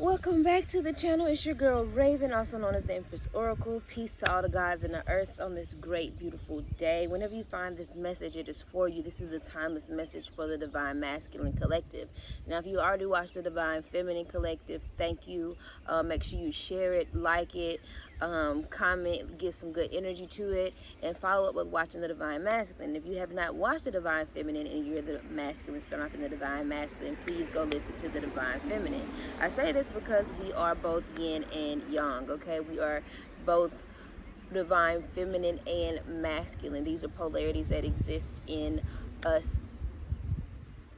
Welcome back to the channel. It's your girl Raven, also known as the Empress Oracle. Peace to all the gods and the earths on this great, beautiful day. Whenever you find this message, it is for you. This is a timeless message for the Divine Masculine Collective. Now, if you already watched the Divine Feminine Collective, thank you. Make sure you share it, like it, comment, give some good energy to it, and follow up with watching the Divine Masculine. If you have not watched the Divine Feminine and you're the masculine, starting off in the Divine Masculine, please go listen to the Divine Feminine. I say this because we are both yin and yang, okay? We are both divine feminine and masculine. These are polarities that exist in us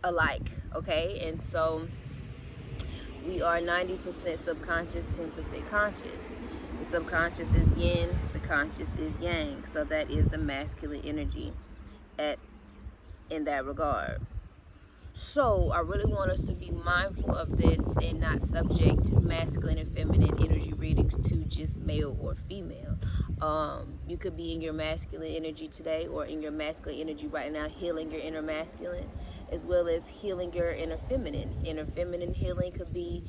alike, okay? And so we are 90% subconscious, 10% conscious. The subconscious is yin, the conscious is yang. So that is the masculine energy in that regard. So I really want us to be mindful of this and not subject masculine and feminine energy readings to just male or female. You could be in your masculine energy today or in your masculine energy right now, healing your inner masculine, as well as healing your inner feminine. Inner feminine healing could be,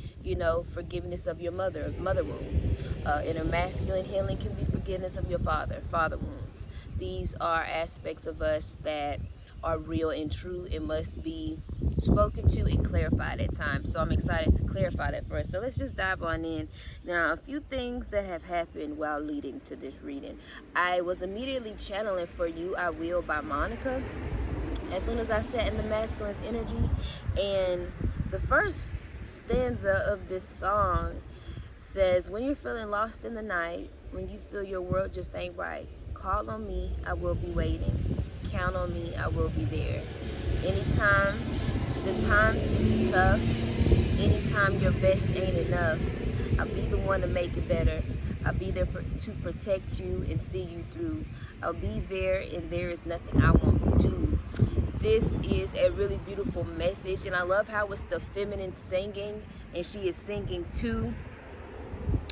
forgiveness of your mother wounds. Inner masculine healing can be forgiveness of your father wounds. These are aspects of us that are real and true and must be spoken to and clarified at times. So I'm excited to clarify that for us. So let's just dive on in. Now, a few things that have happened while leading to this reading. I was immediately channeling For You I Will by Monica as soon as I sat in the masculine's energy. And the first stanza of this song says, when you're feeling lost in the night, when you feel your world just ain't right, call on me, I will be waiting. Count on me, I will be there. Anytime the times get tough, anytime your best ain't enough, I'll be the one to make it better. I'll be there to protect you and see you through. I'll be there and there is nothing I won't do. This is a really beautiful message, and I love how it's the feminine singing, and she is singing to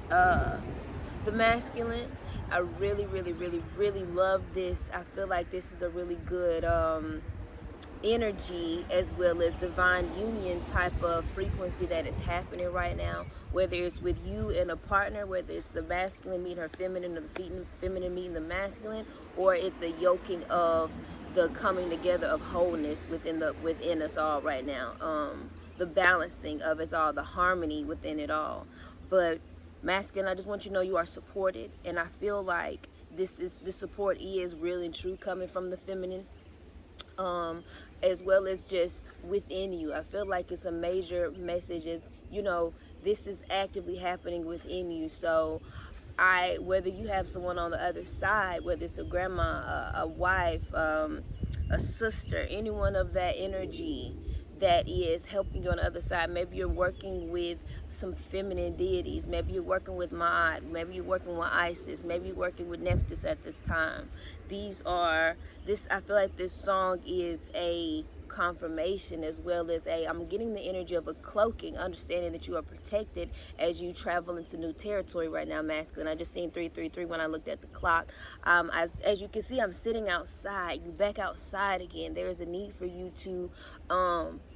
the masculine. I really, really, really, really love this. I feel like this is a really good energy as well as divine union type of frequency that is happening right now, whether it's with you and a partner, whether it's the masculine meeting her feminine or the feminine meeting the masculine, or it's a yoking of the coming together of wholeness within us all right now, the balancing of us all, the harmony within it all. But masculine, I just want you to know you are supported, and I feel like this support is real and true coming from the feminine, as well as just within you. I feel like it's a major message, as this is actively happening within you. So whether you have someone on the other side, whether it's a grandma, a wife, a sister, anyone of that energy that is helping you on the other side. Maybe you're working with some feminine deities. Maybe you're working with Ma'at. Maybe you're working with Isis. Maybe you're working with Nephthys at this time. I feel like this song is a confirmation, as well as I'm getting the energy of a cloaking, understanding that you are protected as you travel into new territory right now, masculine. I just seen 333 when I looked at the clock. As you can see, I'm sitting outside. You back outside again. There is a need for you to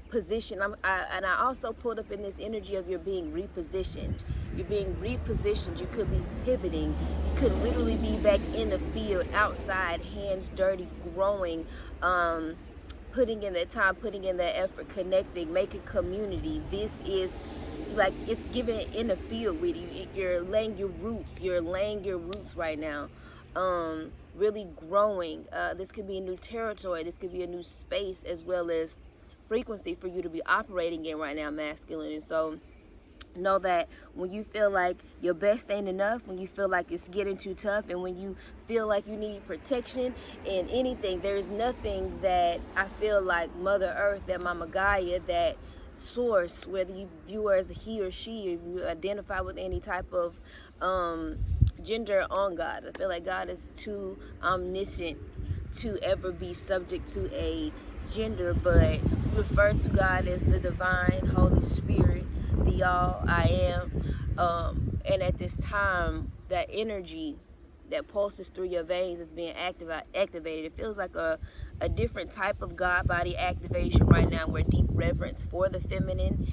position. And I also pulled up in this energy of you're being repositioned. You're being repositioned. You could be pivoting. You could literally be back in the field, outside, hands dirty, growing, putting in that time, putting in that effort, connecting, making community. This is like it's given in the field with you. You're laying your roots. You're laying your roots right now. Really growing. This could be a new territory. This could be a new space, as well as frequency for you to be operating in right now, masculine. And so know that when you feel like your best ain't enough, when you feel like it's getting too tough, and when you feel like you need protection in anything, there is nothing that I feel like Mother Earth, that Mama Gaia, that source, whether you view her as a he or she, or if you identify with any type of gender on God. I feel like God is too omniscient to ever be subject to a gender, but refer to God as the divine Holy Spirit, the all I am. And at this time, that energy that pulses through your veins is being activated. It feels like a different type of God body activation right now, where deep reverence for the feminine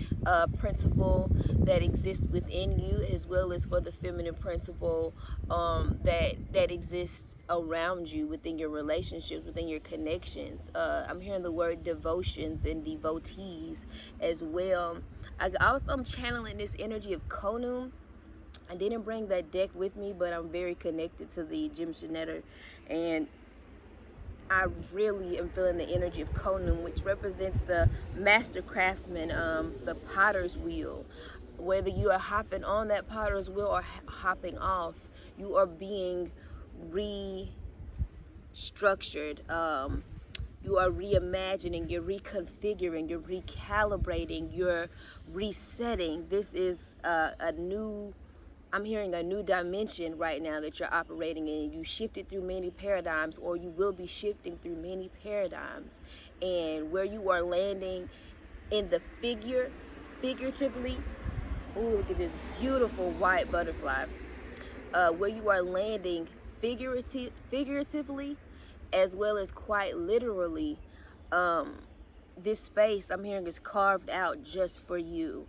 principle that exists within you, as well as for the feminine principle that exists around you, within your relationships, within your connections. I'm hearing the word devotions and devotees as well. I'm channeling this energy of Konum. I didn't bring that deck with me, but I'm very connected to the Egyptian letter, and I really am feeling the energy of Konum, which represents the master craftsman, the potter's wheel. Whether you are hopping on that potter's wheel or hopping off, you are being restructured. You are reimagining, you're reconfiguring, you're recalibrating, you're resetting. This is I'm hearing a new dimension right now that you're operating in. You shifted through many paradigms, or you will be shifting through many paradigms. And where you are landing in the figuratively, ooh, look at this beautiful white butterfly. Where you are landing figuratively, as well as quite literally, this space I'm hearing is carved out just for you.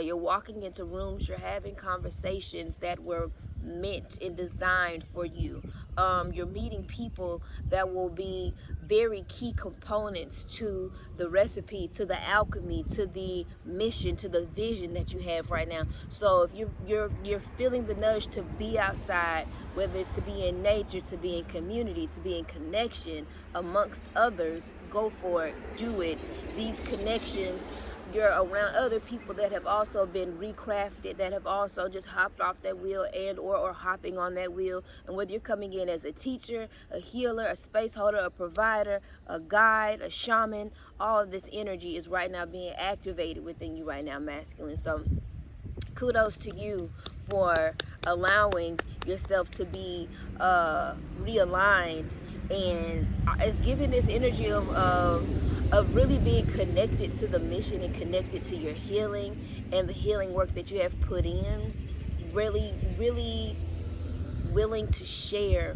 You're walking into rooms, you're having conversations that were meant and designed for you. You're meeting people that will be very key components to the recipe, to the alchemy, to the mission, to the vision that you have right now. So if you're feeling the nudge to be outside, whether it's to be in nature, to be in community, to be in connection amongst others, go for it, do it. These connections, you're around other people that have also been recrafted, that have also just hopped off that wheel and or hopping on that wheel. And whether you're coming in as a teacher, a healer, a space holder, a provider, a guide, a shaman, all of this energy is right now being activated within you right now, masculine. So kudos to you for allowing yourself to be realigned, and it's giving this energy of really being connected to the mission and connected to your healing and the healing work that you have put in. Really, really willing to share.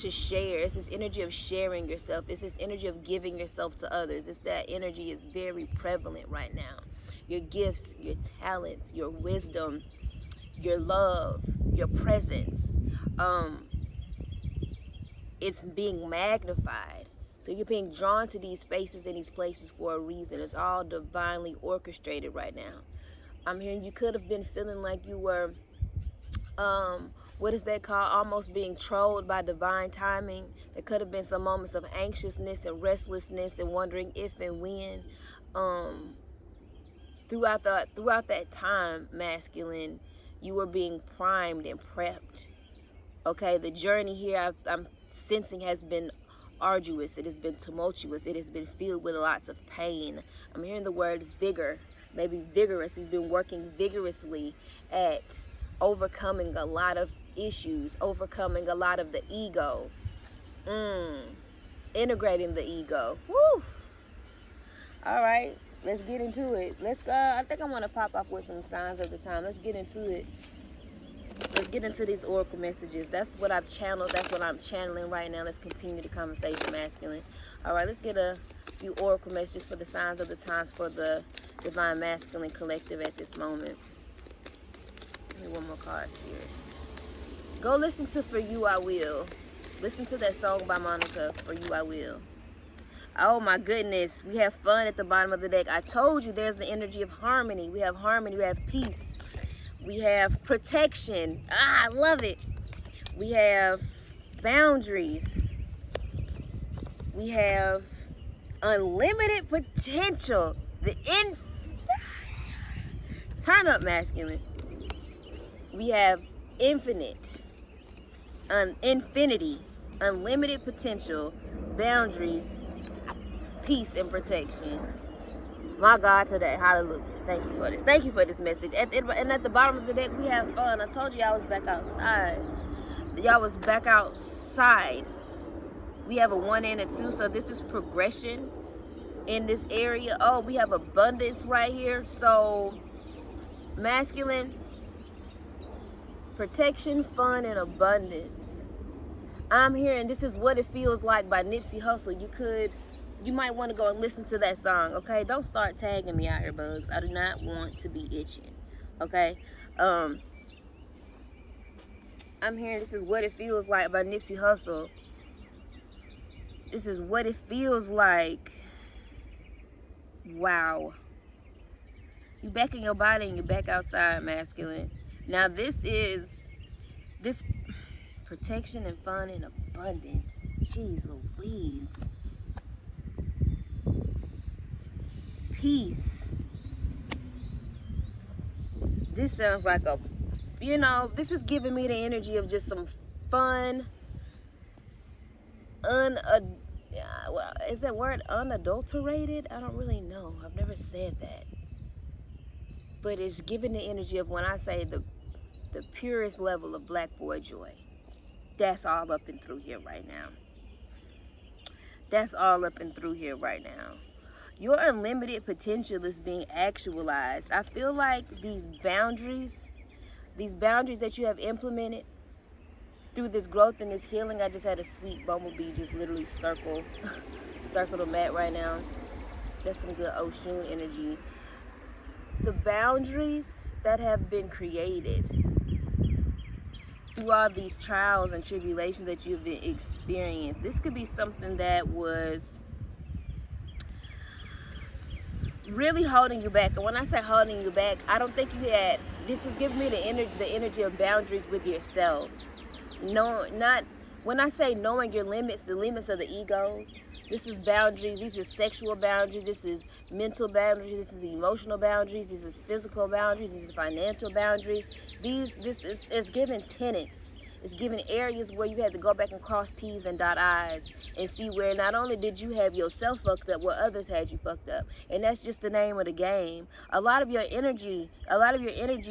It's this energy of sharing yourself. It's this energy of giving yourself to others. It's that energy is very prevalent right now. Your gifts, your talents, your wisdom, your love, your presence, it's being magnified. So you're being drawn to these spaces and these places for a reason. It's all divinely orchestrated right now. I'm hearing you could have been feeling like you were, what is that called? Almost being trolled by divine timing. There could have been some moments of anxiousness and restlessness and wondering if and when. Throughout that time, masculine, you were being primed and prepped. Okay, the journey here I'm sensing has been arduous. It has been tumultuous. It has been filled with lots of pain. I'm hearing the word vigor, maybe vigorous. You've been working vigorously at overcoming a lot of issues, overcoming a lot of the ego, integrating the ego. Woo! All right, let's get into it. Let's go. I think I want to pop off with some signs of the time. Let's get into it. Let's get into these oracle messages. That's what I've channeled. That's what I'm channeling right now. Let's continue the conversation, masculine. All right, let's get a few oracle messages for the signs of the times for the divine masculine collective at this moment. Give me one more card, Spirit. Go listen to For You I Will. Listen to that song by Monica, For You I Will. Oh my goodness, we have fun at the bottom of the deck. I told you there's the energy of harmony. We have harmony, we have peace. We have protection. I love it. We have boundaries. We have unlimited potential. Turn up, masculine. We have infinite, infinity, unlimited potential, boundaries, peace, and protection. My God, today, hallelujah. Thank you for this. Thank you for this message. And at the bottom of the deck, we have fun. I told you I was back outside. Y'all was back outside. We have a 1 and a 2, so this is progression in this area. Oh, we have abundance right here. So, masculine, protection, fun, and abundance. I'm hearing This Is What It Feels Like by Nipsey Hussle. You might want to go and listen to that song, okay? Don't start tagging me out here, bugs. I do not want to be itching, okay? I'm hearing This Is What It Feels Like by Nipsey Hussle. This is what it feels like. Wow. You back in your body and you back outside, masculine. Now this protection and fun and abundance. Jeez Louise. Peace. This sounds like this is giving me the energy of just some fun, is that word unadulterated? I don't really know. I've never said that. But it's giving the energy of, when I say the purest level of black boy joy. That's all up and through here right now. That's all up and through here right now. Your unlimited potential is being actualized. I feel like these boundaries that you have implemented through this growth and this healing. I just had a sweet bumblebee just literally circle the mat right now. That's some good Oshun energy. The boundaries that have been created through all these trials and tribulations that you've experienced. This could be something that was really holding you back. And when I say holding you back, I don't think you had, this is giving me the energy of boundaries with yourself. No, not, when I say knowing your limits, the limits of the ego, this is boundaries, these are sexual boundaries, this is mental boundaries, this is emotional boundaries, this is physical boundaries, this is financial boundaries. This is giving tenets. It's giving areas where you had to go back and cross T's and dot I's and see where not only did you have yourself fucked up, where others had you fucked up. And that's just the name of the game. A lot of your energy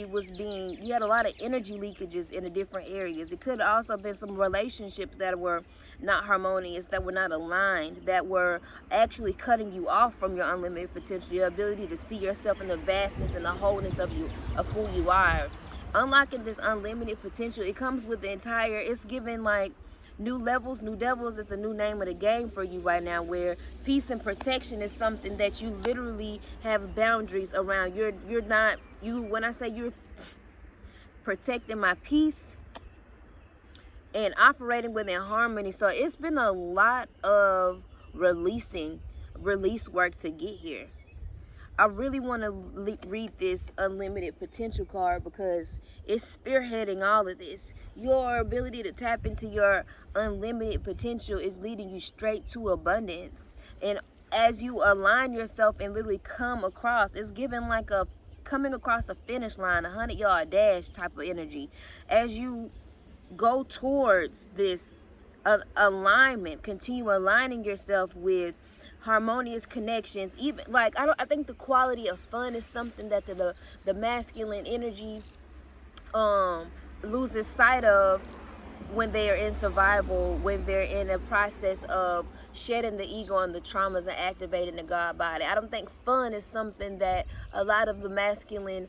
was being, you had a lot of energy leakages in the different areas. It could have also been some relationships that were not harmonious, that were not aligned, that were actually cutting you off from your unlimited potential, your ability to see yourself in the vastness and the wholeness of you, of who you are. Unlocking this unlimited potential, it comes with the entire, it's giving like new levels, new devils. It's a new name of the game for you right now, where peace and protection is something that you literally have boundaries around. When I say you're protecting my peace and operating within harmony. So it's been a lot of release work to get here. I really want to read this unlimited potential card because it's spearheading all of this. Your ability to tap into your unlimited potential is leading you straight to abundance. And as you align yourself and literally come across, it's giving like a coming across the finish line, 100-yard dash type of energy. As you go towards this alignment, continue aligning yourself with harmonious connections. Even like I think the quality of fun is something that the masculine energy loses sight of when they are in survival, when they're in a process of shedding the ego and the traumas and activating the God body. I don't think fun is something that a lot of the masculine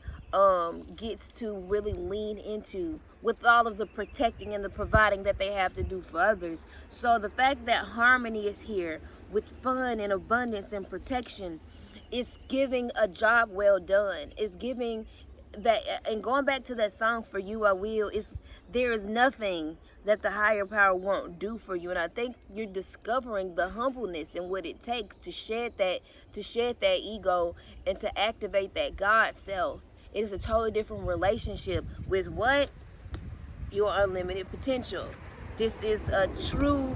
gets to really lean into with all of the protecting and the providing that they have to do for others. So the fact that harmony is here with fun and abundance and protection is giving a job well done. It's giving that, and going back to that song, For You I Will, there is nothing that the higher power won't do for you. And I think you're discovering the humbleness and what it takes to shed that ego and to activate that God self. It is a totally different relationship with what? Your unlimited potential. This is a true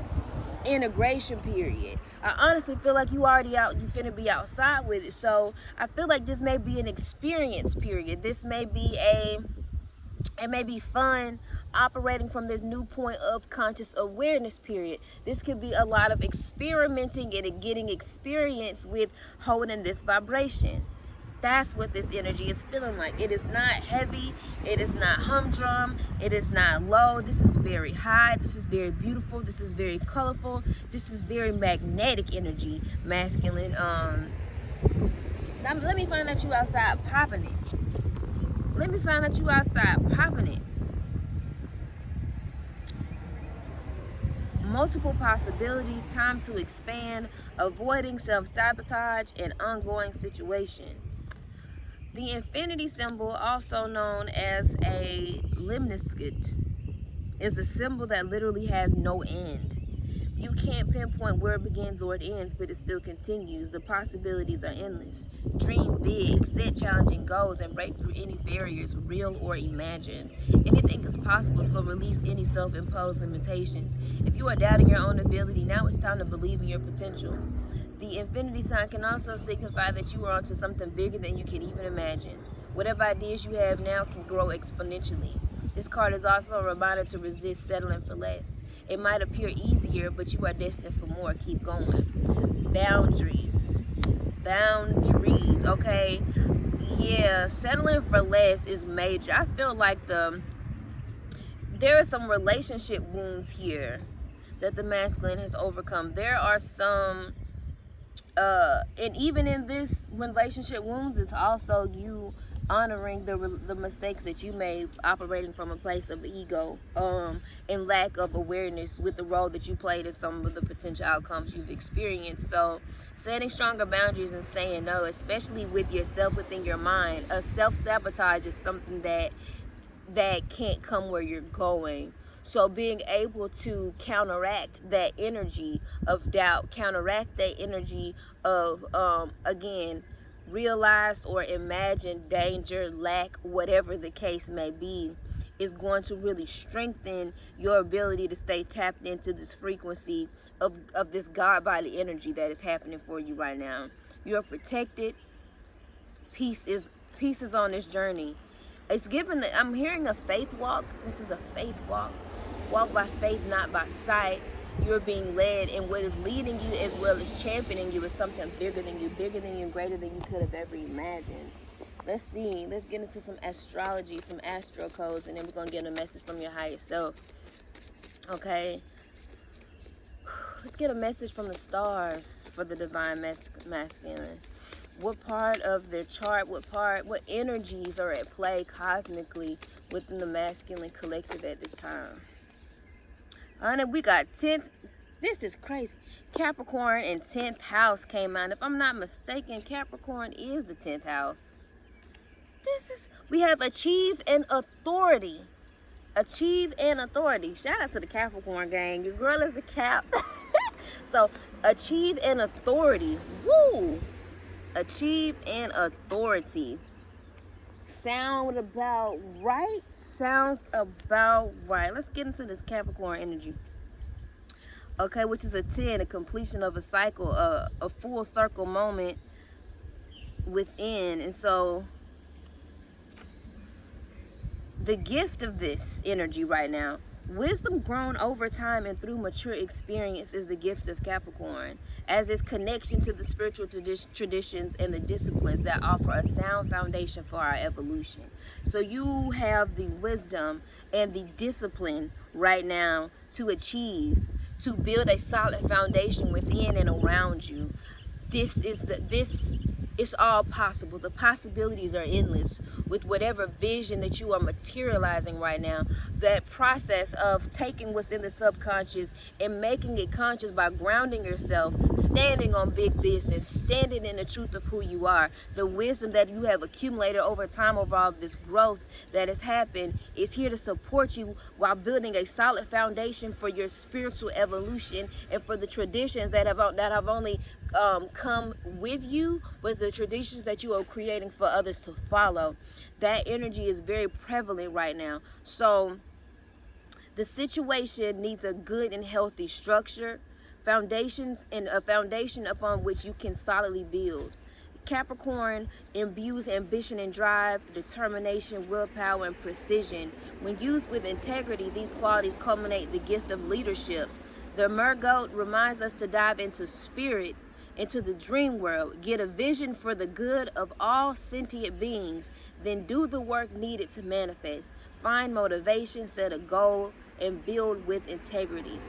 integration period. I honestly feel like you finna be outside with it. So I feel like this may be an experience period. This may be it may be fun operating from this new point of conscious awareness period. This could be a lot of experimenting and getting experience with holding this vibration. That's what this energy is feeling like. It is not heavy. It is not humdrum. It is not low. This is very high. This is very beautiful. This is very colorful. This is very magnetic energy, masculine. Let me find out you outside popping it. Let me find out you outside popping it. multiple possibilities, time to expand, avoiding self-sabotage, and ongoing situation. The infinity symbol, also known as a lemniscate, is a symbol that literally has no end. You can't pinpoint where it begins or it ends, but it still continues. The possibilities are endless. Dream big, set challenging goals, and break through any barriers, real or imagined. Anything is possible, so release any self-imposed limitations. If you are doubting your own ability, now it's time to believe in your potential. The infinity sign can also signify that you are onto something bigger than you can even imagine. Whatever ideas you have now can grow exponentially. This card is also a reminder to resist settling for less. It might appear easier, but you are destined for more. Keep going. Boundaries. Boundaries, okay? Yeah, settling for less is major. I feel like there are some relationship wounds here that the masculine has overcome. There are some, and even in this relationship wounds, it's also you honoring the mistakes that you made, operating from a place of ego and lack of awareness with the role that you played in some of the potential outcomes you've experienced. So setting stronger boundaries and saying no, especially with yourself within your mind. A self-sabotage is something that can't come where you're going. So being able to counteract that energy of doubt, counteract that energy of again, realized or imagined danger, lack, whatever the case may be, is going to really strengthen your ability to stay tapped into this frequency of this God body energy that is happening for you right now. You're protected. Peace is on this journey. It's given that I'm hearing a faith walk. This is a faith walk. Walk by faith, not by sight. You're being led, and what is leading you as well as championing you is something bigger than you, greater than you could have ever imagined. Let's see. Let's get into some astrology, some astro codes, and then we're going to get a message from your higher self. Okay? Let's get a message from the stars for the divine masculine. What part of their chart, what energies are at play cosmically within the masculine collective at this time? And we got 10th, this is crazy. Capricorn in 10th house came out. If I'm not mistaken, Capricorn is the 10th house. We have achieve and authority. Achieve and authority. Shout out to the Capricorn gang. Your girl is a Cap. So, achieve and authority. Woo! Achieve and authority. Sounds about right. Let's get into this Capricorn energy. Okay, which is a 10, a completion of a cycle, a full circle moment within. And so the gift of this energy right now, wisdom grown over time and through mature experience, is the gift of Capricorn, as its connection to the spiritual traditions and the disciplines that offer a sound foundation for our evolution. So you have the wisdom and the discipline right now to achieve, to build a solid foundation within and around you. It's all possible. The possibilities are endless with whatever vision that you are materializing right now. That process of taking what's in the subconscious and making it conscious by grounding yourself, standing on big business, standing in the truth of who you are. The wisdom that you have accumulated over time, over all this growth that has happened, is here to support you while building a solid foundation for your spiritual evolution and for the traditions that have only come with you, but the traditions that you are creating for others to follow. That energy is very prevalent right now. So the situation needs a good and healthy structure, foundations, and a foundation upon which you can solidly build. Capricorn imbues ambition and drive, determination, willpower, and precision. When used with integrity, these qualities culminate the gift of leadership. The Mergoat reminds us to dive into spirit, into the dream world, get a vision for the good of all sentient beings, then do the work needed to manifest. Find motivation, set a goal, and build with integrity.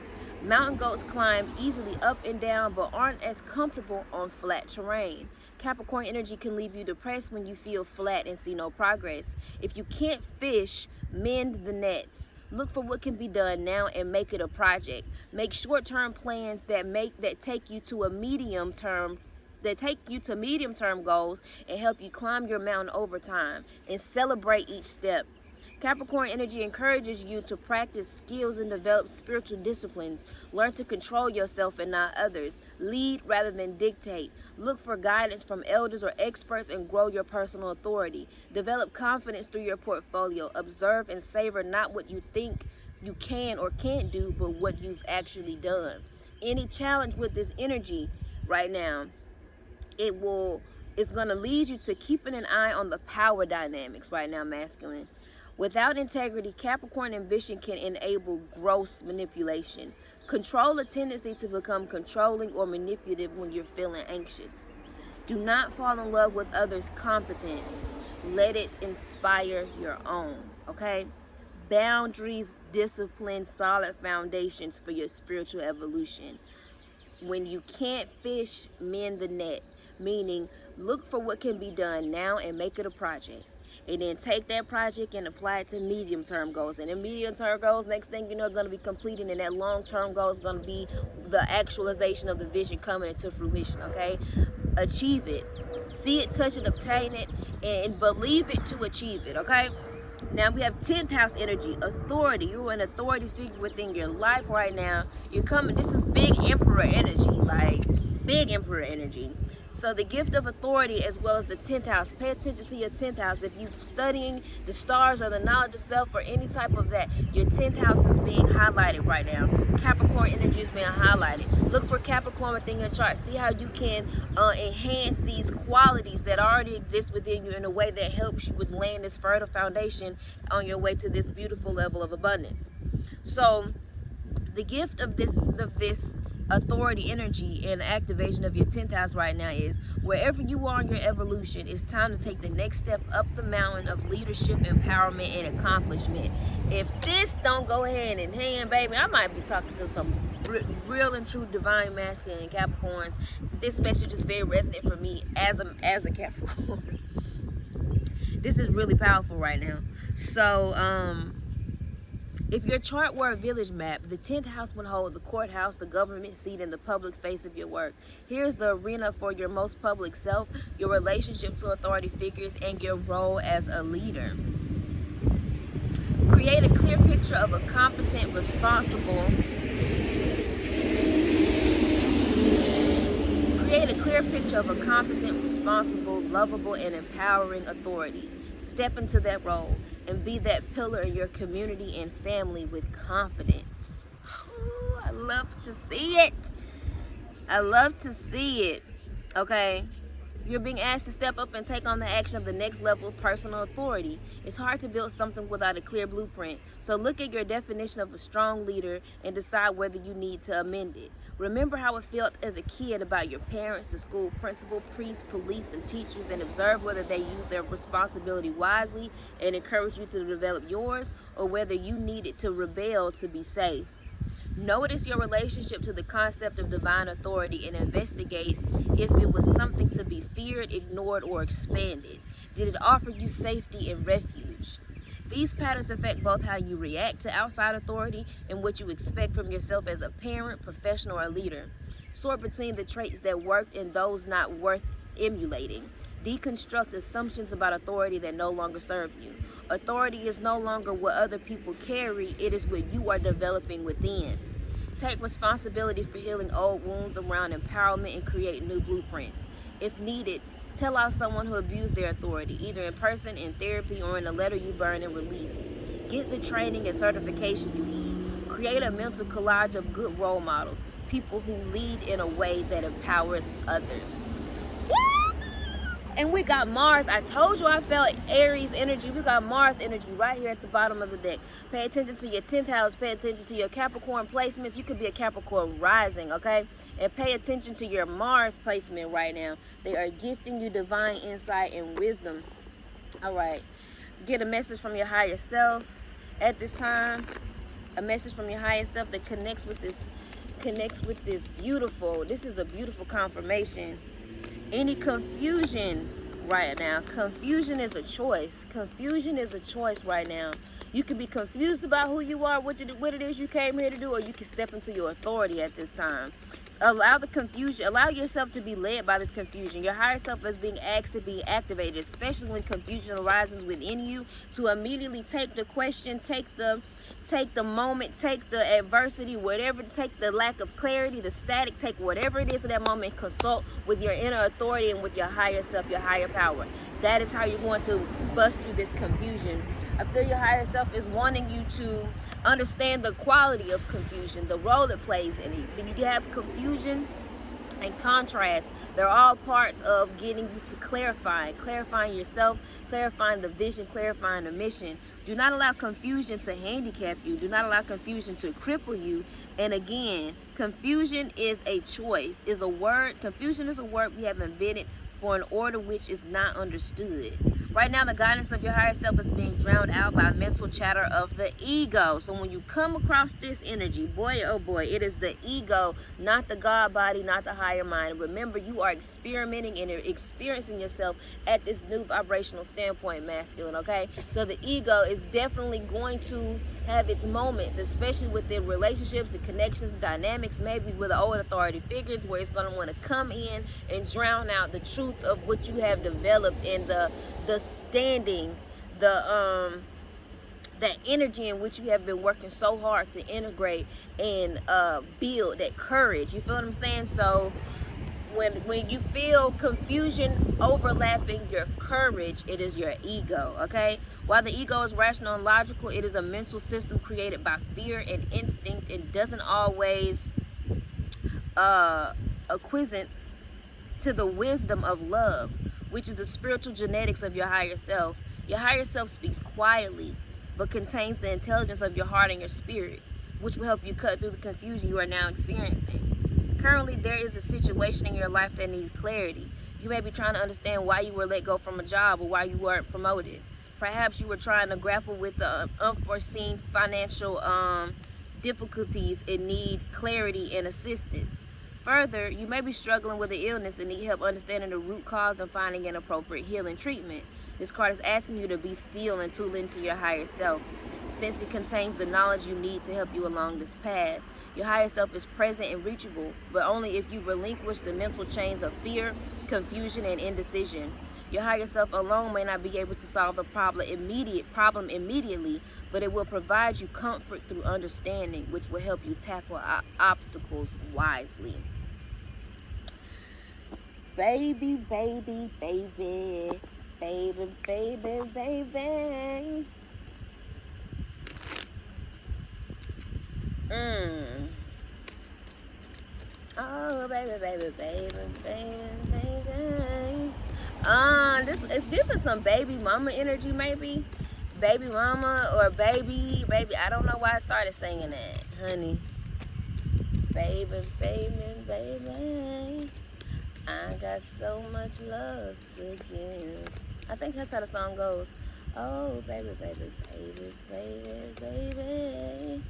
Mountain goats climb easily up and down, but aren't as comfortable on flat terrain. Capricorn energy can leave you depressed when you feel flat and see no progress. If you can't fish Mend the nets. Look for what can be done now and make it a project. Make short-term plans that take you to medium-term goals and help you climb your mountain over time, and celebrate each step. Capricorn energy encourages you to practice skills and develop spiritual disciplines. Learn to control yourself and not others. Lead rather than dictate. Look for guidance from elders or experts and grow your personal authority. Develop confidence through your portfolio. Observe and savor not what you think you can or can't do, but what you've actually done. Any challenge with this energy right now, it's going to lead you to keeping an eye on the power dynamics right now, masculine. Without integrity, Capricorn ambition can enable gross manipulation. Control a tendency to become controlling or manipulative when you're feeling anxious. Do not fall in love with others' competence. Let it inspire your own, okay? Boundaries, discipline, solid foundations for your spiritual evolution. When you can't fish, mend the net. Meaning, look for what can be done now and make it a project. And then take that project and apply it to medium-term goals. And in medium-term goals, next thing you know, are going to be completed. And that long-term goal is going to be the actualization of the vision coming into fruition, okay? Achieve it. See it, touch it, obtain it, and believe it to achieve it, okay? Now we have 10th house energy, authority. You're an authority figure within your life right now. You're coming, this is big emperor energy, like big emperor energy. So the gift of authority as well as the 10th house. Pay attention to your 10th house. If you're studying the stars or the knowledge of self or any type of that, your 10th house is being highlighted right now. Capricorn energy is being highlighted. Look for Capricorn within your chart. See how you can enhance these qualities that already exist within you in a way that helps you with laying this fertile foundation on your way to this beautiful level of abundance. So the gift of this authority energy and activation of your 10th house right now is wherever you are in your evolution, it's time to take the next step up the mountain of leadership, empowerment, and accomplishment. If this don't go hand in hand, baby, I might be talking to some real and true divine masculine Capricorns. This message is very resonant for me as a Capricorn. This is really powerful right now. So if your chart were a village map, the 10th house would hold the courthouse, the government seat, and the public face of your work. Here's the arena for your most public self, your relationship to authority figures, and your role as a leader. Create a clear picture of a competent, responsible, lovable, and empowering authority. Step into that role and be that pillar in your community and family with confidence. Oh, I love to see it. I love to see it. Okay? You're being asked to step up and take on the action of the next level of personal authority. It's hard to build something without a clear blueprint. So look at your definition of a strong leader and decide whether you need to amend it. Remember how it felt as a kid about your parents, the school principal, priests, police, and teachers, and observe whether they use their responsibility wisely and encourage you to develop yours, or whether you needed to rebel to be safe. Notice your relationship to the concept of divine authority and investigate if it was something to be feared, ignored, or expanded. Did it offer you safety and refuge? These patterns affect both how you react to outside authority and what you expect from yourself as a parent, professional, or leader. Sort between the traits that worked and those not worth emulating. Deconstruct assumptions about authority that no longer serve you. Authority is no longer what other people carry, it is what you are developing within. Take responsibility for healing old wounds around empowerment and create new blueprints. If needed, tell out someone who abused their authority, either in person, in therapy, or in a letter you burn and release. Get the training and certification you need. Create a mental collage of good role models, people who lead in a way that empowers others. And we got Mars. I told you I felt Aries energy. We got Mars energy right here at the bottom of the deck. Pay attention to your 10th house. Pay attention to your Capricorn placements. You could be a Capricorn rising, okay? And pay attention to your Mars placement right now. They are gifting you divine insight and wisdom. All right. Get a message from your higher self at this time. A message from your higher self that connects with this beautiful. This is a beautiful confirmation. Any confusion right now. Confusion is a choice. Confusion is a choice right now. You can be confused about who you are, what it is you came here to do, or you can step into your authority at this time. Allow the confusion, allow yourself to be led by this confusion. Your higher self is being asked to be activated, especially when confusion arises within you, to immediately take the question, take the moment, take the adversity, whatever, take the lack of clarity, the static, take whatever it is in that moment, consult with your inner authority and with your higher self, your higher power. That is how you're going to bust through this confusion. I feel your higher self is wanting you to understand the quality of confusion, the role it plays in it. Then you have confusion and contrast. They're all parts of getting you to clarifying yourself, clarifying the vision, clarifying the mission. Do not allow confusion to handicap you. Do not allow confusion to cripple you. And again, confusion is a choice, is a word. Confusion is a word we have invented for an order which is not understood. Right now, the guidance of your higher self is being drowned out by mental chatter of the ego. So when you come across this energy, boy, oh boy, it is the ego, not the God body, not the higher mind. Remember, you are experimenting and experiencing yourself at this new vibrational standpoint, masculine, okay? So the ego is definitely going to have its moments, especially within relationships and connections, dynamics, maybe with old authority figures, where it's going to want to come in and drown out the truth of what you have developed and the standing, that energy in which you have been working so hard to integrate and build, that courage. You feel what I'm saying? So when you feel confusion overlapping your courage, it is your ego, okay? While the ego is rational and logical, it is a mental system created by fear and instinct. It doesn't always acquiescence to the wisdom of love, which is the spiritual genetics of your higher self. Your higher self speaks quietly, but contains the intelligence of your heart and your spirit, which will help you cut through the confusion you are now experiencing. Currently, there is a situation in your life that needs clarity. You may be trying to understand why you were let go from a job or why you weren't promoted. Perhaps you were trying to grapple with the unforeseen financial difficulties and need clarity and assistance. Further, you may be struggling with an illness and need help understanding the root cause and finding an appropriate healing treatment. This card is asking you to be still and tune into your higher self, since it contains the knowledge you need to help you along this path. Your higher self is present and reachable, but only if you relinquish the mental chains of fear, confusion, and indecision. Your higher self alone may not be able to solve the problem immediately, but it will provide you comfort through understanding, which will help you tackle obstacles wisely. Baby, baby, baby, baby, baby, baby. Oh, baby, baby, baby, baby, baby. It's giving some baby mama energy, maybe. Baby mama or baby. I don't know why I started singing that, honey. Baby, baby, baby. I got so much love to give. I think that's how the song goes. Oh, baby, baby, baby, baby, baby.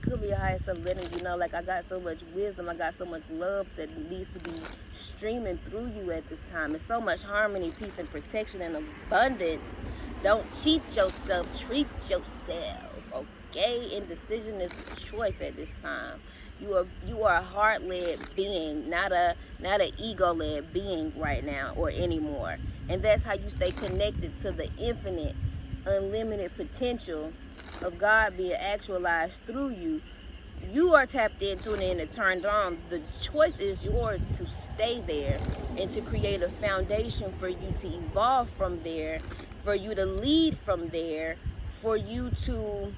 Could be your higher self letting you know, like, I got so much wisdom, I got so much love that needs to be streaming through you at this time. There's so much harmony, peace, and protection and abundance. Don't cheat yourself, treat yourself, okay? Indecision is a choice at this time. You are a heart-led being, not an ego-led being right now or anymore. And that's how you stay connected to the infinite, unlimited potential of God being actualized through you. You are tapped into it and turned on. The choice is yours to stay there and to create a foundation for you to evolve from there, for you to lead from there, for you to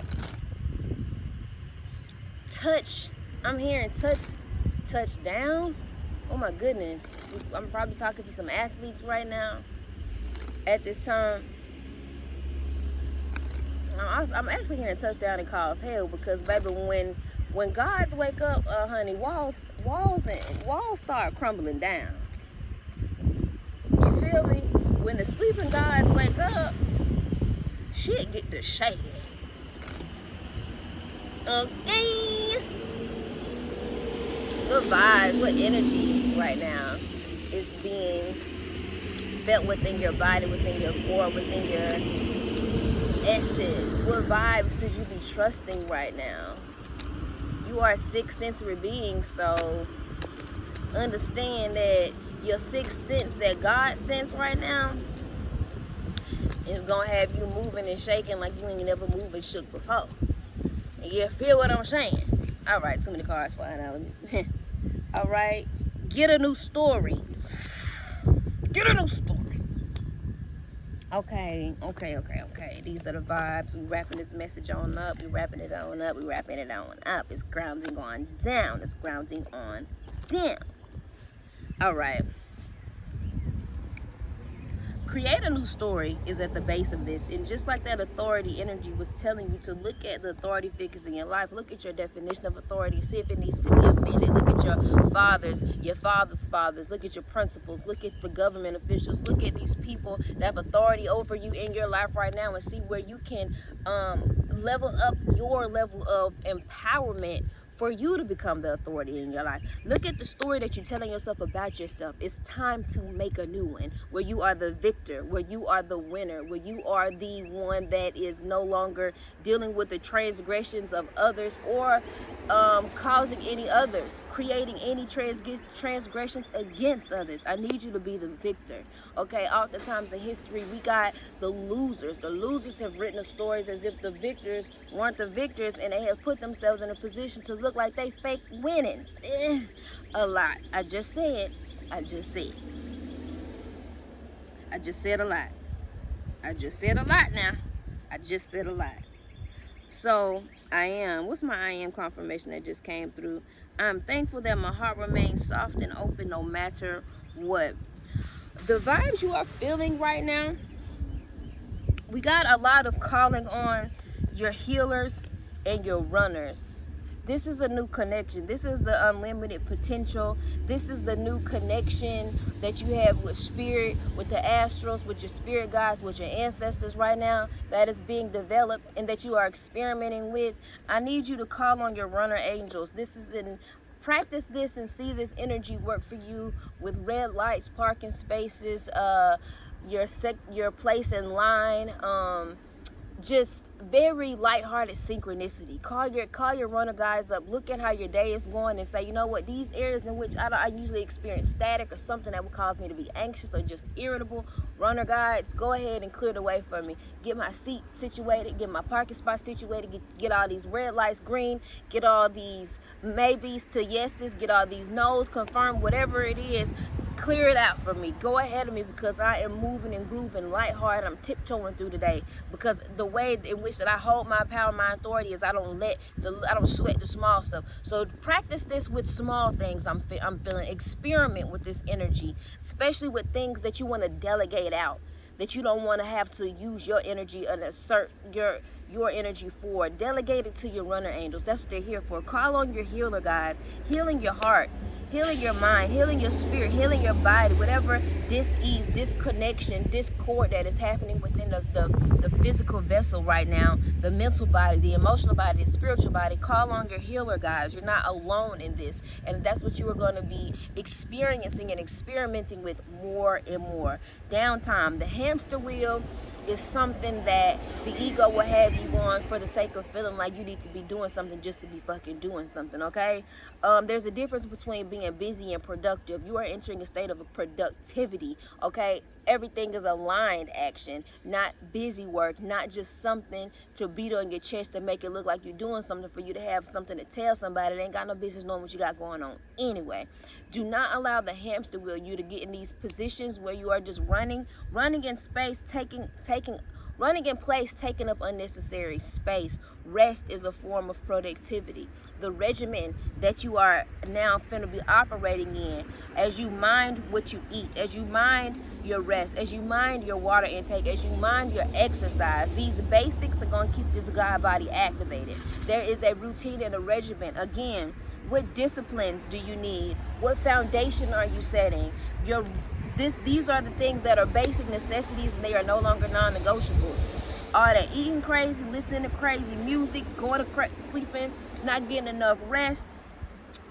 touch. I'm hearing touch down. Oh my goodness. I'm probably talking to some athletes right now at this time. I'm actually hearing touchdown and cause hell, because baby, when gods wake up, honey, walls start crumbling down. You feel me? When the sleeping gods wake up, shit get to shaking. Okay. What vibes, what energy right now is being felt within your body, within your core, within your essence? What vibes should you be trusting right now? You are a sixth sensory being, so understand that your sixth sense that God sense right now is gonna have you moving and shaking like you ain't never moved and shook before. And you feel what I'm saying? All right, too many cards flying out. All right, get a new story. Get a new story. Okay. These are the vibes. We wrapping this message on up. We wrapping it on up. We wrapping it on up. It's grounding on down. It's grounding on down. All right. Create a new story is at the base of this. And just like that authority energy was telling you to look at the authority figures in your life, look at your definition of authority, see if it needs to be amended. Look at your father's fathers, look at your principals, look at the government officials, look at these people that have authority over you in your life right now, and see where you can level up your level of empowerment for you to become the authority in your life. Look at the story that you're telling yourself about yourself. It's time to make a new one, where you are the victor, where you are the winner, where you are the one that is no longer dealing with the transgressions of others or causing any others, creating any transgressions against others. I need you to be the victor. Okay, oftentimes in history, we got the losers. The losers have written the stories as if the victors weren't the victors, and they have put themselves in a position to look like they fake winning. A lot. I just said a lot. I just said a lot now. I just said a lot. So what's my I am confirmation that just came through? I'm thankful that my heart remains soft and open no matter what. The vibes you are feeling right now, we got a lot of calling on your healers and your runners. This is a new connection. This is the unlimited potential. This is the new connection that you have with spirit, with the astrals, with your spirit guides, with your ancestors right now that is being developed and that you are experimenting with. I need you to call on your runner angels. Practice this and see this energy work for you with red lights, parking spaces, your place in line, just very lighthearted synchronicity. Call your runner guys up. Look at how your day is going and say, you know what, these areas in which I usually experience static or something that would cause me to be anxious or just irritable, runner guides, go ahead and clear the way for me. Get my seat situated, get my parking spot situated, get all these red lights green, get all these maybes to yeses, get all these no's confirmed, whatever it is. Clear it out for me. Go ahead of me, because I am moving and grooving lighthearted. I'm tiptoeing through today, because the way in which that I hold my power, my authority, is I don't sweat the small stuff. So practice this with small things. I'm feeling. Experiment with this energy, especially with things that you want to delegate out, that you don't want to have to use your energy and assert your energy for. Delegate it to your runner angels. That's what they're here for. Call on your healer guys, healing your heart, healing your mind, healing your spirit, healing your body, whatever dis-ease, disconnection, discord that is happening within the physical vessel right now, the mental body, the emotional body, the spiritual body. Call on your healer guys. You're not alone in this, and that's what you are going to be experiencing and experimenting with more and more. Downtime, the hamster wheel, is something that the ego will have you on for the sake of feeling like you need to be doing something just to be fucking doing something, okay? There's a difference between being busy and productive. You are entering a state of productivity, okay? Everything is aligned action, not busy work, not just something to beat on your chest to make it look like you're doing something for you to have something to tell somebody that ain't got no business knowing what you got going on anyway. Do not allow the hamster wheel you to get in these positions where you are just running in space, running in place, taking up unnecessary space. Rest is a form of productivity. The regimen that you are now finna be operating in, as you mind what you eat, as you mind your rest, as you mind your water intake, as you mind your exercise, these basics are gonna keep this God body activated. There is a routine and a regimen. Again, what disciplines do you need? What foundation are you setting? These are the things that are basic necessities, and they are no longer non-negotiables. All that eating crazy, listening to crazy music, going to sleeping, not getting enough rest,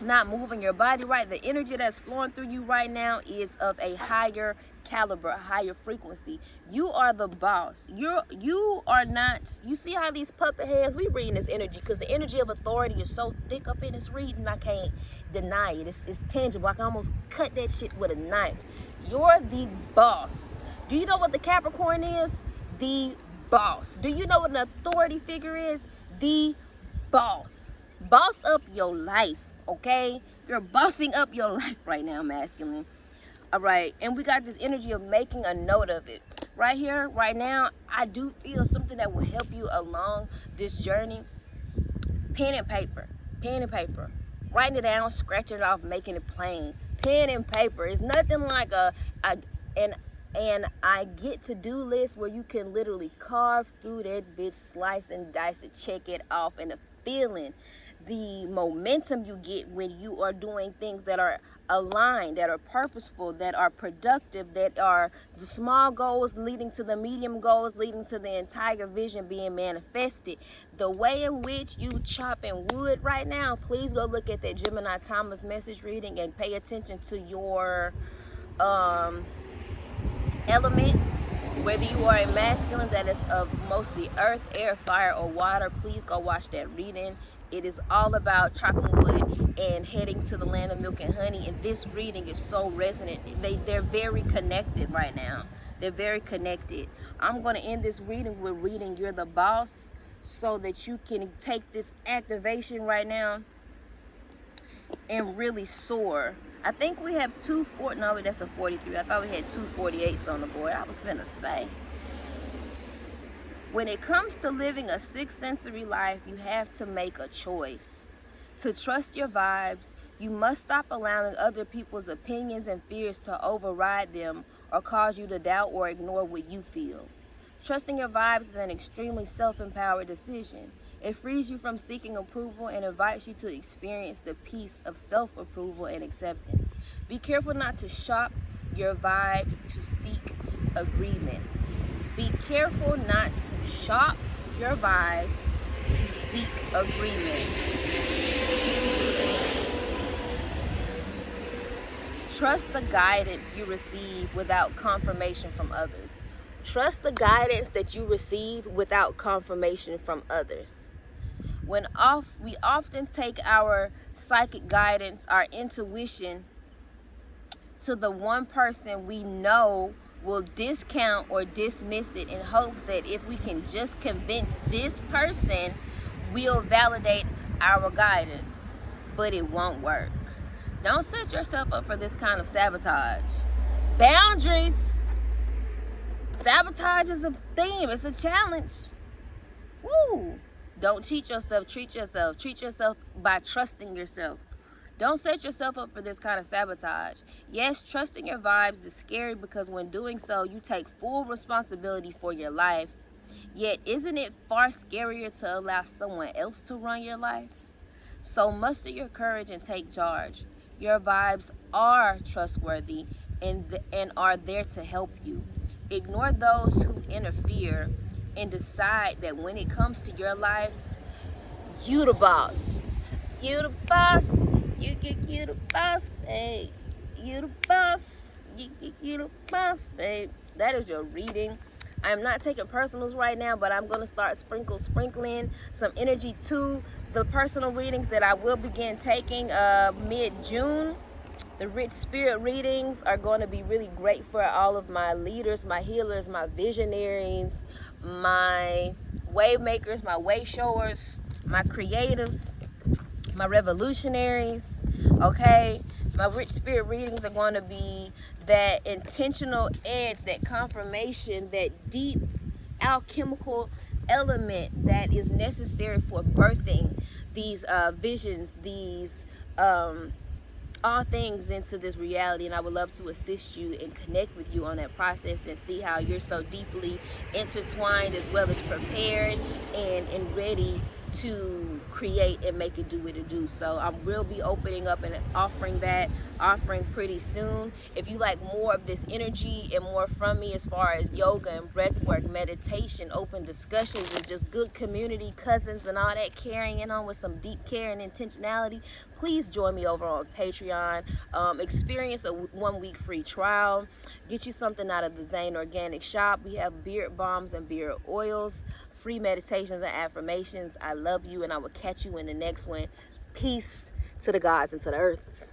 not moving your body right, the energy that's flowing through you right now is of a higher caliber, a higher frequency. You are the boss. You are not. You see how these puppet hands, we reading this energy because the energy of authority is so thick up in this reading, I can't deny it. It's tangible. I can almost cut that shit with a knife. You're the boss. Do you know what the Capricorn is? The boss. Do you know what an authority figure is? The boss. Boss up your life, okay? You're bossing up your life right now, masculine. All right, and we got this energy of making a note of it. Right here, right now, I do feel something that will help you along this journey. Pen and paper. Pen and paper. Writing it down, scratching it off, making it plain. Pen and paper. It's nothing like an I get to do list where you can literally carve through that bitch, slice and dice it, check it off, and the feeling, the momentum you get when you are doing things that are aligned, that are purposeful, that are productive, that are the small goals leading to the medium goals, leading to the entire vision being manifested. The way in which you chopping wood right now, please go look at that Gemini Thomas message reading and pay attention to your element. Whether you are a masculine that is of mostly earth, air, fire, or water, please go watch that reading. It is all about chopping wood and heading to the land of milk and honey. And this reading is so resonant. They're very connected right now. They're very connected. I'm going to end this reading with reading You're the Boss so that you can take this activation right now and really soar. I think we have no, that's a 43. I thought we had 2 48s on the board. I was finna say. When it comes to living a sixth sensory life, you have to make a choice. To trust your vibes, you must stop allowing other people's opinions and fears to override them or cause you to doubt or ignore what you feel. Trusting your vibes is an extremely self-empowered decision. It frees you from seeking approval and invites you to experience the peace of self-approval and acceptance. Be careful not to shop your vibes to seek agreement. Be careful not to shop your vibes to seek agreement. Trust the guidance you receive without confirmation from others. Trust the guidance that you receive without confirmation from others. We often take our psychic guidance, our intuition, to the one person we know will discount or dismiss it in hopes that if we can just convince this person, we'll validate our guidance. But it won't work. Don't set yourself up for this kind of sabotage. Boundaries. Sabotage is a theme. It's a challenge. Woo! Don't cheat yourself. Treat yourself. Treat yourself by trusting yourself. Don't set yourself up for this kind of sabotage. Yes, trusting your vibes is scary because when doing so, you take full responsibility for your life. Yet, isn't it far scarier to allow someone else to run your life? So muster your courage and take charge. Your vibes are trustworthy and are there to help you. Ignore those who interfere and decide that when it comes to your life, you the boss. You the boss. You the boss, babe. You the boss. You the boss, babe. That is your reading. I'm not taking personals right now, but I'm going to start sprinkling some energy to the personal readings that I will begin taking mid-June. The Rich Spirit readings are going to be really great for all of my leaders, my healers, my visionaries, my wave makers, my way showers, my creatives, my revolutionaries. Okay, my Rich Spirit readings are going to be that intentional edge, that confirmation, that deep alchemical element that is necessary for birthing these visions, these all things into this reality. And I would love to assist you and connect with you on that process and see how you're so deeply intertwined as well as prepared and ready to create and make it do what it do. So I will be opening up and offering pretty soon. If you like more of this energy and more from me as far as yoga and breathwork, meditation, open discussions, and just good community, cousins and all that, carrying on with some deep care and intentionality, please join me over on Patreon. Experience a 1 week free trial. Get you something out of the XANE organic shop. We have beard balms and beard oils, free meditations and affirmations. I love you, and I will catch you in the next one. Peace to the gods and to the earth.